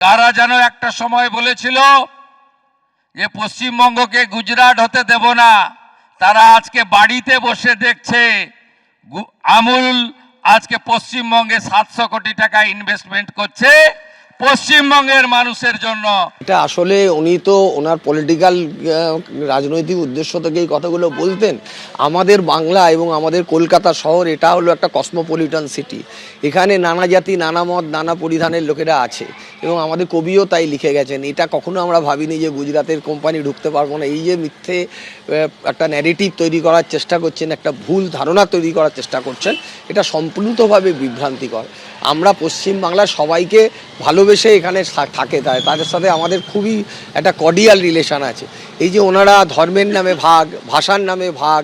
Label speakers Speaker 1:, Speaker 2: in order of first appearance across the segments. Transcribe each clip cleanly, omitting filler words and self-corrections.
Speaker 1: তারা যেন একটা সময় বলেছিল যে পশ্চিমবঙ্গকে গুজরাট হতে দেব না, তারা আজকে বাড়িতে বসে দেখছে আমুল আজকে পশ্চিমবঙ্গে 700 কোটি টাকা ইনভেস্টমেন্ট করছে পশ্চিমবঙ্গের মানুষের জন্য।
Speaker 2: এটা আসলে উনি তো ওনার পলিটিক্যাল রাজনৈতিক উদ্দেশ্য থেকে এই কথাগুলো বলতেন। আমাদের বাংলা এবং আমাদের কলকাতা শহর এটা হলো একটা কসমোপলিটন সিটি। এখানে নানা জাতি, নানা মত, নানা পরিধানের লোকেরা আছে এবং আমাদের কবিও তাই লিখে গেছেন। এটা কখনো আমরা ভাবিনি যে গুজরাটের কোম্পানি ঢুকতে পারবো না। এই যে মিথ্যে একটা ন্যারেটিভ তৈরি করার চেষ্টা করছেন, একটা ভুল ধারণা তৈরি করার চেষ্টা করছেন, এটা সম্পূর্ণভাবে বিভ্রান্তিকর। আমরা পশ্চিমবাংলার সবাইকে ভালোবেসে এখানে থাকে, তাদের সাথে আমাদের খুবই একটা কর্ডিয়াল রিলেশন আছে। এই যে ওনারা ধর্মের নামে ভাগ, ভাষার নামে ভাগ,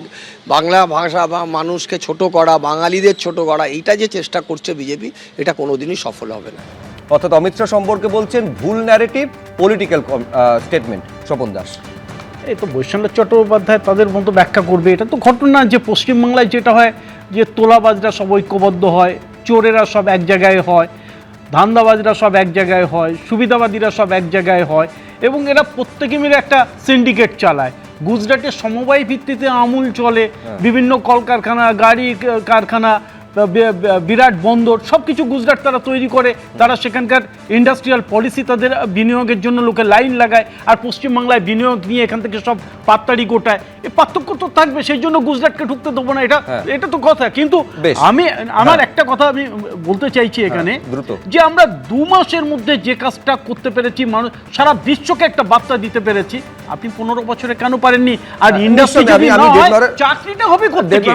Speaker 2: বাংলা ভাষা বা মানুষকে ছোট করা, বাঙালিদের ছোট করা, এইটা যে চেষ্টা করছে বিজেপি, এটা কোনোদিনই সফল হবে না।
Speaker 3: অর্থাৎ অমিত শাহ সম্পর্কে বলছেন ভুল narrative, political statement. Swapan Das,
Speaker 4: এই তো বৈষ্ণব চট্টোপাধ্যায় তাদের মতো ব্যাখ্যা করবে। এটা তো ঘটনা যে পশ্চিমবাংলায় যেটা হয় যে তোলাবাজরা সব ঐক্যবদ্ধ হয়, চোরেরা সব এক জায়গায় হয়, ধান্দাবাজরা সব এক জায়গায় হয়, সুবিধাবাদীরা সব এক জায়গায় হয় এবং এরা প্রত্যেকে মিলে একটা সিন্ডিকেট চালায়। গুজরাটের সমবায় ভিত্তিতে আমুল চলে, বিভিন্ন কলকারখানা, গাড়ি কারখানা, বিরাট বন্দর, সব কিছু গুজরাট তারা তৈরি করে। তারা সেখানকার ইন্ডাস্ট্রিয়াল পলিসি, তাদের বিনিয়োগের জন্য লোকে লাইন লাগায়, আর পশ্চিমবাংলায় বিনিয়োগ নিয়ে এখান থেকে সব পাত্তাড়ি গোটায়। এই পার্থক্য তো থাকবে, সেই জন্য গুজরাটকে ঢুকতে দেবো না, এটা তো কথা। কিন্তু আমার একটা কথা আমি বলতে চাইছি এখানে, যে আমরা 2 মাসের মধ্যে যে কাজটা করতে পেরেছি, মানুষ সারা বিশ্বকে একটা বার্তা দিতে পেরেছি, আপনি 15 বছরে কেন পারেননি? আর ইন্ডাস্ট্রি যদি না হয়, চাকরিটা হবে কোত্থেকে?